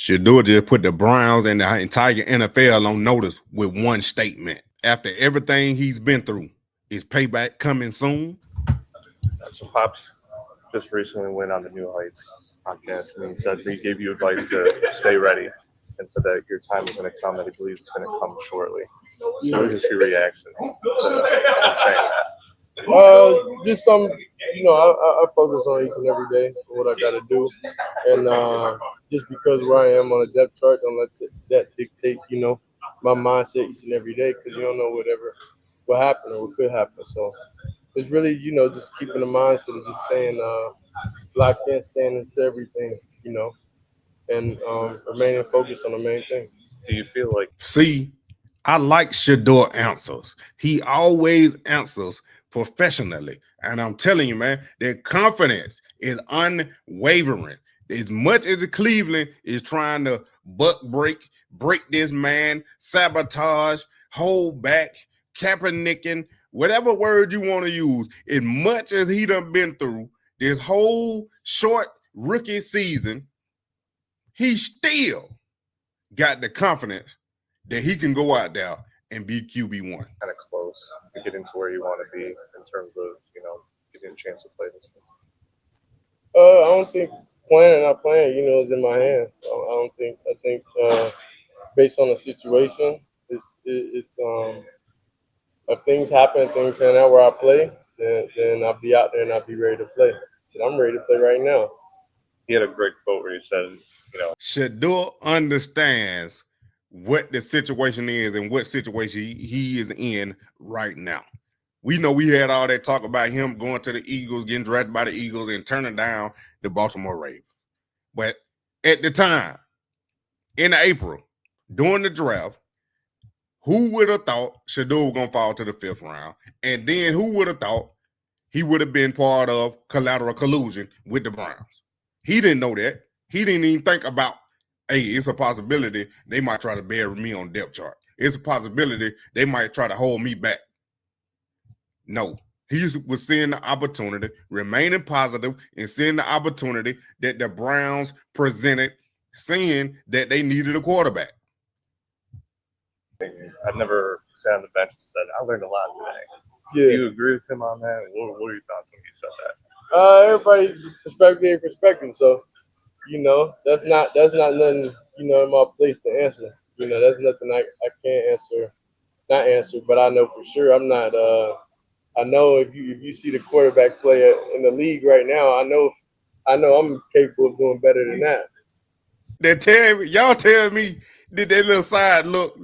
Shedeur just put the Browns and the entire NFL on notice with one statement. After everything he's been through, is payback coming soon? So Pops just recently went on the New Heights podcast, and he said he gave you advice to stay ready and said that your time is going to come, and he believes it's going to come shortly. So what is your reaction to saying that? Just some, I focus on each and every day what I got to do, and just because where I am on a depth chart, don't let that dictate, my mindset each and every day, because you don't know what happened or what could happen. So it's really, just keeping the mindset of just staying locked in, staying into everything, and remaining focused on the main thing. Do you feel like? See, I like Shedeur answers. He always answers professionally. And I'm telling you, man, their confidence is unwavering. As much as Cleveland is trying to break this man, sabotage, hold back, Kaepernicking, whatever word you want to use, as much as he done been through this whole short rookie season, he still got the confidence that he can go out there and be QB1. Kind of close to getting to where you want to be in terms of, getting a chance to play this one? I don't think playing or not playing, is in my hands. I think based on the situation, it's if things happen, things turn out where I play, then I'll be out there and I'll be ready to play. So I'm ready to play right now. He had a great quote where he said, Shedeur understands what the situation is and what situation he is in right now. We know we had all that talk about him going to the Eagles, getting drafted by the Eagles, and turning down the Baltimore Ravens. But at the time, in April, during the draft, who would have thought Shedeur was going to fall to the 5th round? And then who would have thought he would have been part of collateral collusion with the Browns? He didn't know that. He didn't even think about, hey, it's a possibility they might try to bury me on depth chart. It's a possibility they might try to hold me back. No, he was seeing the opportunity, remaining positive, and seeing the opportunity that the Browns presented, seeing that they needed a quarterback. I've never sat on the bench and said, I learned a lot today. Yeah. Do you agree with him on that? What were your thoughts when he said that? Everybody perspective. So, that's not nothing, in my place to answer. That's nothing I can't not answer, but I know for sure I'm not. I know if you see the quarterback play in the league right now, I know I'm capable of doing better than that. Y'all tell me that little side look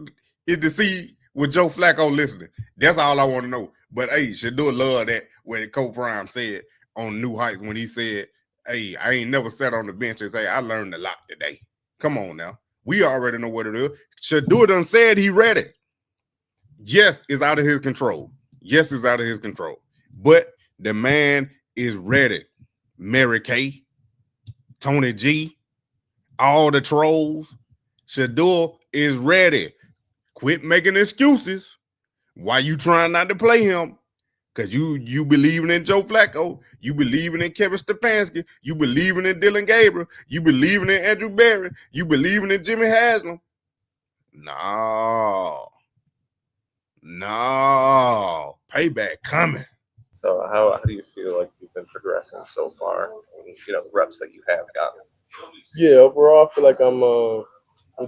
is to see with Joe Flacco listening. That's all I want to know. But hey, Shedeur love that what Coach Prime said on New Heights when he said, hey, I ain't never sat on the bench and say I learned a lot today. Come on now. We already know what it is. Shedeur done said he ready. Yes, it's out of his control. Yes, it's out of his control. But the man is ready. Mary Kay, Tony G, all the trolls. Shedeur is ready. Quit making excuses. Why you trying not to play him? Because you believing in Joe Flacco. You believing in Kevin Stefanski. You believing in Dylan Gabriel. You believing in Andrew Berry. You believing in Jimmy Haslam. No. Payback coming. So how do you feel like you've been progressing so far? The reps that you have gotten. Yeah, overall, I feel like I'm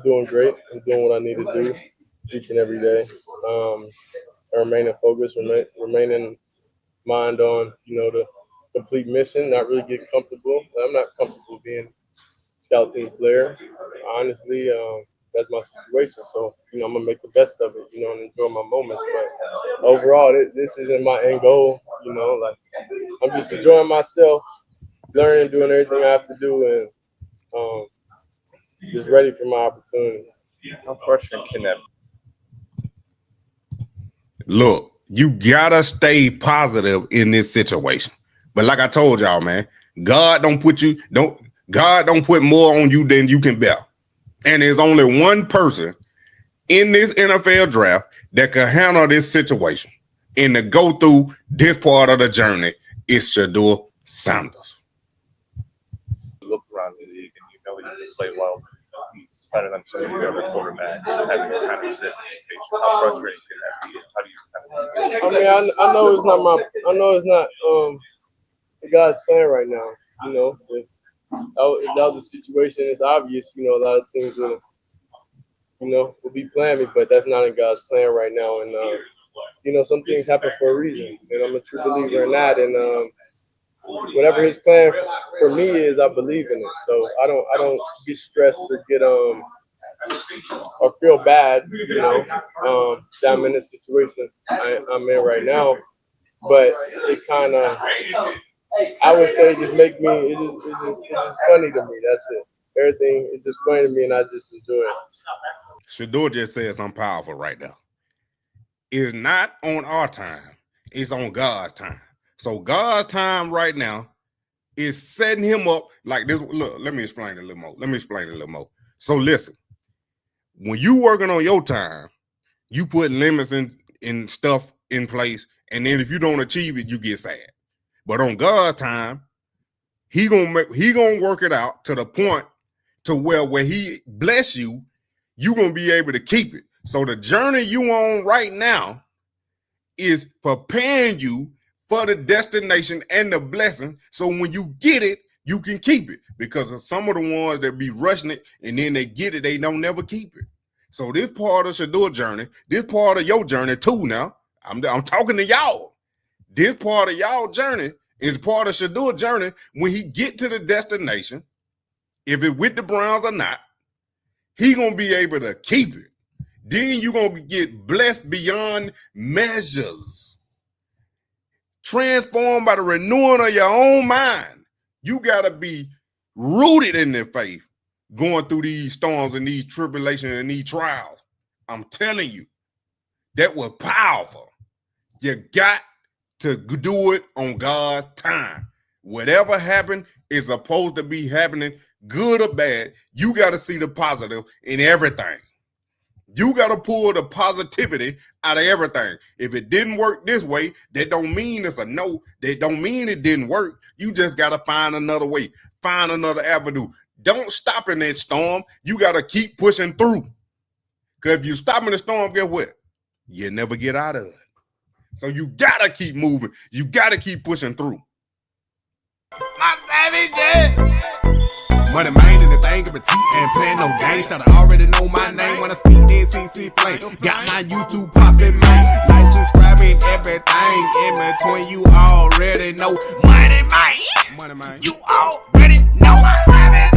doing great. I'm doing what I need to do each and every day. Remaining focused, remaining mind on the complete mission. Not really get comfortable. I'm not comfortable being a scout team player. Honestly, that's my situation. So I'm gonna make the best of it. And enjoy my moments. But overall, this isn't my end goal. Like I'm just enjoying myself, learning, doing everything I have to do, and just ready for my opportunity. How frustrating can that be? Look, you gotta stay positive in this situation. But like I told y'all, man, God don't put more on you than you can bear. And there's only one person in this NFL draft that can handle this situation and to go through this part of the journey is Shedeur Sanders. Look around the league and you can play well. better than some of the other quarterbacks having to kind of sit in education? How frustrating can that be? How do you kind of? I mean, I know it's not the guy's plan right now. You know, if that was the situation, it's obvious. You know, a lot of teams will be playing me, but that's not in God's plan right now. And you know, some things happen for a reason, and I'm a true believer in that. And whatever His plan for me is, I believe in it. So I don't get stressed or get or feel bad, you know, that I'm in the situation I'm in right now. But it kind of, I would say, just make me. It's just funny to me. That's it. Everything is just funny to me, and I just enjoy it. Shedeur just said something powerful right now. It's not on our time. It's on God's time. So God's time right now is setting him up like this. Look, let me explain it a little more. So listen, when you working on your time, you put limits in stuff in place, and then if you don't achieve it, you get sad. But on God's time, he gonna work it out to the point to where he bless you, you gonna be able to keep it. So the journey you on right now is preparing you for the destination and the blessing. So when you get it, you can keep it. Because of some of the ones that be rushing it and then they get it, they don't never keep it. So this part of Shedeur journey, this part of your journey too now, I'm talking to y'all. This part of y'all journey is part of Shedeur journey. When he get to the destination, if it's with the Browns or not, he gonna be able to keep it. Then you're gonna get blessed beyond measures. Transformed by the renewing of your own mind. You gotta be rooted in their faith, going through these storms and these tribulations and these trials. I'm telling you, that was powerful. You got to do it on God's time. Whatever happened is supposed to be happening, good or bad. You got to see the positive in everything. You got to pull the positivity out of everything. If it didn't work this way, that don't mean it's a no. That don't mean it didn't work. You just got to find another way, find another avenue. Don't stop in that storm. You got to keep pushing through. Because if you stop in the storm, guess what? You never get out of it. So you got to keep moving. You got to keep pushing through. My savages! Moneymane and the thing of a T and playing no games. Should I already know my name when I speak in CC Flame. Got my YouTube poppin', man. Like, subscribing, everything in between. You already know. Moneymane. You already know. I have it.